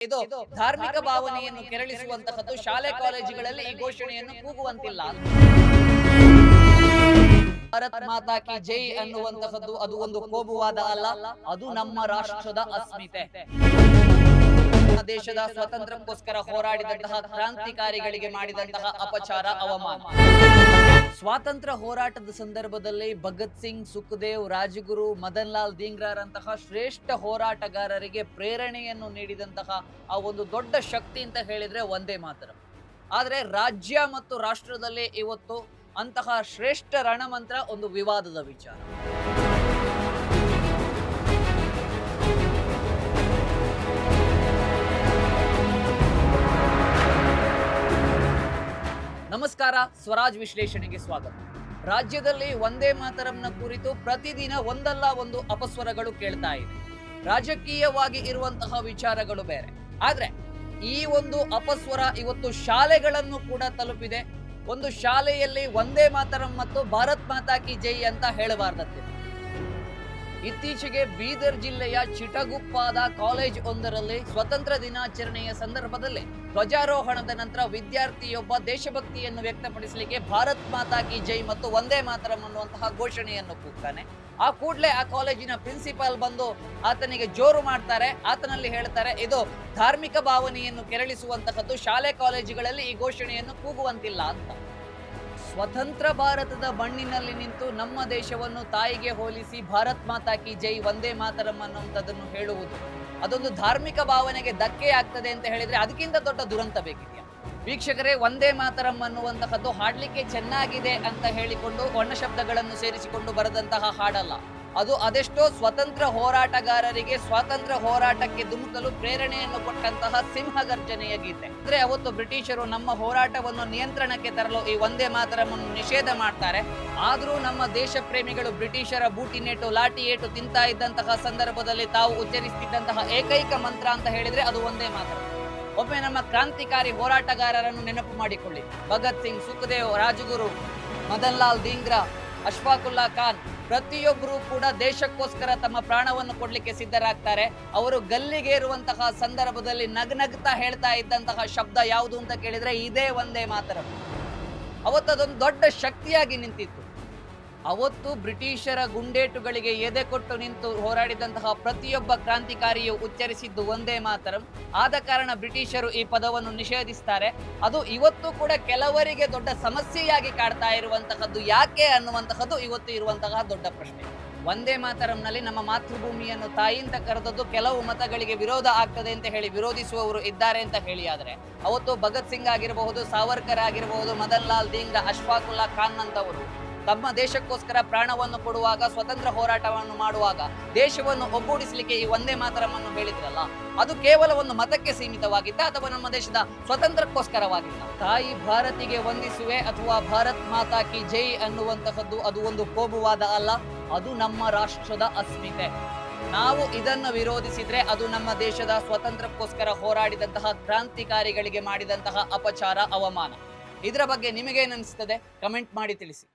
ಇದು ಧಾರ್ಮಿಕ ಭಾವನೆಯನ್ನು ಕೆರಳಿಸುವಂತಹದ್ದು. ಶಾಲೆ ಕಾಲೇಜುಗಳಲ್ಲಿ ಈ ಘೋಷಣೆಯನ್ನು ಕೂಗುವಂತಿಲ್ಲ. ಭಾರತ್ ಮಾತಾ ಕಿ ಜೈ ಅನ್ನುವಂತಹದ್ದು ಅದು ಒಂದು ಕೋಮುವಾದ ಅಲ್ಲ, ಅದು ನಮ್ಮ ರಾಷ್ಟ್ರದ ಅಸ್ಮಿತೆ. ದೇಶದ ಸ್ವಾತಂತ್ರ್ಯಕ್ಕೋಸ್ಕರ ಹೋರಾಡಿದಂತಹ ಕ್ರಾಂತಿಕಾರಿಗಳಿಗೆ ಮಾಡಿದಂತಹ ಅಪಚಾರ, ಅವಮಾನ. ಸ್ವಾತಂತ್ರ್ಯ ಹೋರಾಟದ ಸಂದರ್ಭದಲ್ಲಿ ಭಗತ್ ಸಿಂಗ್, ಸುಖದೇವ್, ರಾಜಗುರು, ಮದನ್ ಲಾಲ್ ಧೀಂಗ್ರಾರಂತಹ ಶ್ರೇಷ್ಠ ಹೋರಾಟಗಾರರಿಗೆ ಪ್ರೇರಣೆಯನ್ನು ನೀಡಿದಂತಹ ಆ ಒಂದು ದೊಡ್ಡ ಶಕ್ತಿ ಅಂತ ಹೇಳಿದ್ರೆ ವಂದೇ ಮಾತರಂ. ಆದರೆ ರಾಜ್ಯ ಮತ್ತು ರಾಷ್ಟ್ರದಲ್ಲಿ ಇವತ್ತು ಅಂತಹ ಶ್ರೇಷ್ಠ ರಣಮಂತ್ರ ಒಂದು ವಿವಾದದ ವಿಚಾರ. ನಮಸ್ಕಾರ, ಸ್ವರಾಜ್ ವಿಶ್ಲೇಷಣೆಗೆ ಸ್ವಾಗತ. ರಾಜ್ಯದಲ್ಲಿ ವಂದೇ ಮಾತರಂನ ಕುರಿತು ಪ್ರತಿದಿನ ಒಂದಲ್ಲ ಒಂದು ಅಪಸ್ವರಗಳು ಕೇಳ್ತಾ ಇದೆ. ರಾಜಕೀಯವಾಗಿ ಇರುವಂತಹ ವಿಚಾರಗಳು ಬೇರೆ, ಆದ್ರೆ ಈ ಒಂದು ಅಪಸ್ವರ ಇವತ್ತು ಶಾಲೆಗಳನ್ನು ಕೂಡ ತಲುಪಿದೆ. ಒಂದು ಶಾಲೆಯಲ್ಲಿ ವಂದೇ ಮಾತರಂ ಮತ್ತು ಭಾರತ್ ಮಾತಾ ಕಿ ಜೈ ಅಂತ ಹೇಳಬಾರ್ದಂತೆ. ಇತ್ತೀಚೆಗೆ ಬೀದರ್ ಜಿಲ್ಲೆಯ ಚಿಟಗುಪ್ಪಾದ ಕಾಲೇಜ್ ಒಂದರಲ್ಲಿ ಸ್ವತಂತ್ರ ದಿನಾಚರಣೆಯ ಸಂದರ್ಭದಲ್ಲಿ ಧ್ವಜಾರೋಹಣದ ನಂತರ ವಿದ್ಯಾರ್ಥಿಯೊಬ್ಬ ದೇಶಭಕ್ತಿಯನ್ನು ವ್ಯಕ್ತಪಡಿಸಲಿಕ್ಕೆ ಭಾರತ್ ಮಾತಾ ಕಿ ಜೈ ಮತ್ತು ವಂದೇ ಮಾತರಂ ಅನ್ನುವಂತಹ ಘೋಷಣೆಯನ್ನು ಕೂಗ್ತಾನೆ. ಆ ಕೂಡಲೇ ಆ ಕಾಲೇಜಿನ ಪ್ರಿನ್ಸಿಪಾಲ್ ಬಂದು ಆತನಿಗೆ ಜೋರು ಮಾಡ್ತಾರೆ. ಆತನಲ್ಲಿ ಹೇಳ್ತಾರೆ, ಇದು ಧಾರ್ಮಿಕ ಭಾವನೆಯನ್ನು ಕೆರಳಿಸುವಂತಹದ್ದು, ಶಾಲೆ ಕಾಲೇಜುಗಳಲ್ಲಿ ಈ ಘೋಷಣೆಯನ್ನು ಕೂಗುವಂತಿಲ್ಲ ಅಂತ. ಸ್ವತಂತ್ರ ಭಾರತದ ಮಣ್ಣಿನಲ್ಲಿ ನಿಂತು ನಮ್ಮ ದೇಶವನ್ನು ತಾಯಿಗೆ ಹೋಲಿಸಿ ಭಾರತ್ ಮಾತಾ ಕಿ ಜೈ, ವಂದೇ ಮಾತರಂ ಅನ್ನುವಂಥದ್ದನ್ನು ಹೇಳುವುದು ಅದೊಂದು ಧಾರ್ಮಿಕ ಭಾವನೆಗೆ ಧಕ್ಕೆ ಆಗ್ತದೆ ಅಂತ ಹೇಳಿದ್ರೆ ಅದಕ್ಕಿಂತ ದೊಡ್ಡ ದುರಂತ ಬೇಕಿದೆಯಾ? ವೀಕ್ಷಕರೇ, ವಂದೇ ಮಾತರಂ ಅನ್ನುವಂತಹದ್ದು ಹಾಡ್ಲಿಕ್ಕೆ ಚೆನ್ನಾಗಿದೆ ಅಂತ ಹೇಳಿಕೊಂಡು ವರ್ಣ ಶಬ್ದಗಳನ್ನು ಸೇರಿಸಿಕೊಂಡು ಬರೆದಂತಹ ಹಾಡಲ್ಲ. ಅದು ಅದೆಷ್ಟೋ ಸ್ವತಂತ್ರ ಹೋರಾಟಗಾರರಿಗೆ ಸ್ವಾತಂತ್ರ್ಯ ಹೋರಾಟಕ್ಕೆ ಧುಮುಕಲು ಪ್ರೇರಣೆಯನ್ನು ಕೊಟ್ಟಂತಹ ಸಿಂಹಗರ್ಜನೆಯ ಗೀತೆ. ಅಂದ್ರೆ ಅವತ್ತು ಬ್ರಿಟಿಷರು ನಮ್ಮ ಹೋರಾಟವನ್ನು ನಿಯಂತ್ರಣಕ್ಕೆ ತರಲು ಈ ವಂದೇ ಮಾತರಂ ಅನ್ನು ನಿಷೇಧ ಮಾಡ್ತಾರೆ. ಆದ್ರೂ ನಮ್ಮ ದೇಶ ಪ್ರೇಮಿಗಳು ಬ್ರಿಟಿಷರ ಬೂಟಿನೇಟು, ಲಾಠಿ ಏಟು ತಿಂತಾ ಇದ್ದಂತಹ ಸಂದರ್ಭದಲ್ಲಿ ತಾವು ಉಚ್ಚರಿಸುತ್ತಿದ್ದಂತಹ ಏಕೈಕ ಮಂತ್ರ ಅಂತ ಹೇಳಿದ್ರೆ ಅದು ವಂದೇ ಮಾತರಂ. ಒಮ್ಮೆ ನಮ್ಮ ಕ್ರಾಂತಿಕಾರಿ ಹೋರಾಟಗಾರರನ್ನು ನೆನಪು ಮಾಡಿಕೊಳ್ಳಿ. ಭಗತ್ ಸಿಂಗ್, ಸುಖದೇವ್, ರಾಜಗುರು, ಮದನ್ ಲಾಲ್ ಧೀಂಗ್ರಾ, ಅಶ್ಫಾಕುಲ್ಲಾ ಖಾನ್, ಪ್ರತಿಯೊಬ್ಬರು ಕೂಡ ದೇಶಕ್ಕೋಸ್ಕರ ತಮ್ಮ ಪ್ರಾಣವನ್ನು ಕೊಡ್ಲಿಕ್ಕೆ ಸಿದ್ಧರಾಗ್ತಾರೆ. ಅವರು ಗಲ್ಲಿಗೇರುವಂತಹ ಸಂದರ್ಭದಲ್ಲಿ ನಗ್ನಗ್ತಾ ಹೇಳ್ತಾ ಇದ್ದಂತಹ ಶಬ್ದ ಯಾವುದು ಅಂತ ಕೇಳಿದ್ರೆ ಇದೇ ವಂದೇ ಮಾತರಂ. ಅವತ್ತದೊಂದು ದೊಡ್ಡ ಶಕ್ತಿಯಾಗಿ ನಿಂತಿತ್ತು. ಅವತ್ತು ಬ್ರಿಟಿಷರ ಗುಂಡೇಟುಗಳಿಗೆ ಎದೆ ಕೊಟ್ಟು ನಿಂತು ಹೋರಾಡಿದಂತಹ ಪ್ರತಿಯೊಬ್ಬ ಕ್ರಾಂತಿಕಾರಿಯು ಉಚ್ಚರಿಸಿದ್ದು ವಂದೇ ಮಾತರಂ. ಆದ ಕಾರಣ ಬ್ರಿಟಿಷರು ಈ ಪದವನ್ನು ನಿಷೇಧಿಸ್ತಾರೆ. ಅದು ಇವತ್ತು ಕೂಡ ಕೆಲವರಿಗೆ ದೊಡ್ಡ ಸಮಸ್ಯೆಯಾಗಿ ಕಾಡ್ತಾ ಇರುವಂತಹದ್ದು ಯಾಕೆ ಅನ್ನುವಂತಹದ್ದು ಇವತ್ತು ಇರುವಂತಹ ದೊಡ್ಡ ಪ್ರಶ್ನೆ. ವಂದೇ ಮಾತರಂನಲ್ಲಿ ನಮ್ಮ ಮಾತೃಭೂಮಿಯನ್ನು ತಾಯಿ ಅಂತ ಕರೆದದ್ದು ಕೆಲವು ಮತಗಳಿಗೆ ವಿರೋಧ ಆಗ್ತದೆ ಅಂತ ಹೇಳಿ ವಿರೋಧಿಸುವವರು ಇದ್ದಾರೆ ಅಂತ ಹೇಳಿ. ಆದರೆ ಅವತ್ತು ಭಗತ್ ಸಿಂಗ್ ಆಗಿರಬಹುದು, ಸಾವರ್ಕರ್ ಆಗಿರಬಹುದು, ಮದನ್ ಲಾಲ್ ಧೀಂಗ್ರಾ, ಅಶ್ಫಾಕುಲ್ಲಾ ಖಾನ್ ಅಂತವರು ತಮ್ಮ ದೇಶಕ್ಕೋಸ್ಕರ ಪ್ರಾಣವನ್ನು ಕೊಡುವಾಗ, ಸ್ವತಂತ್ರ ಹೋರಾಟವನ್ನು ಮಾಡುವಾಗ ದೇಶವನ್ನು ಒಗ್ಗೂಡಿಸಲಿಕ್ಕೆ ಈ ವಂದೇ ಮಾತರಂ ಅನ್ನು ಹೇಳಿದ್ರಲ್ಲ, ಅದು ಕೇವಲ ಒಂದು ಮತಕ್ಕೆ ಸೀಮಿತವಾಗಿತ್ತ ಅಥವಾ ನಮ್ಮ ದೇಶದ ಸ್ವತಂತ್ರಕ್ಕೋಸ್ಕರವಾಗಿಲ್ಲ? ತಾಯಿ ಭಾರತಿಗೆ ವಂದಿಸುವೆ ಅಥವಾ ಭಾರತ್ ಮಾತಾ ಕಿ ಜೈ ಅನ್ನುವಂತಹದ್ದು ಅದು ಒಂದು ಕೋಮುವಾದ ಅಲ್ಲ, ಅದು ನಮ್ಮ ರಾಷ್ಟ್ರದ ಅಸ್ಮಿತೆ. ನಾವು ಇದನ್ನು ವಿರೋಧಿಸಿದ್ರೆ ಅದು ನಮ್ಮ ದೇಶದ ಸ್ವತಂತ್ರಕ್ಕೋಸ್ಕರ ಹೋರಾಡಿದಂತಹ ಕ್ರಾಂತಿಕಾರಿಗಳಿಗೆ ಮಾಡಿದಂತಹ ಅಪಚಾರ, ಅವಮಾನ. ಇದರ ಬಗ್ಗೆ ನಿಮಗೇನನ್ನಿಸ್ತದೆ? ಕಮೆಂಟ್ ಮಾಡಿ ತಿಳಿಸಿ.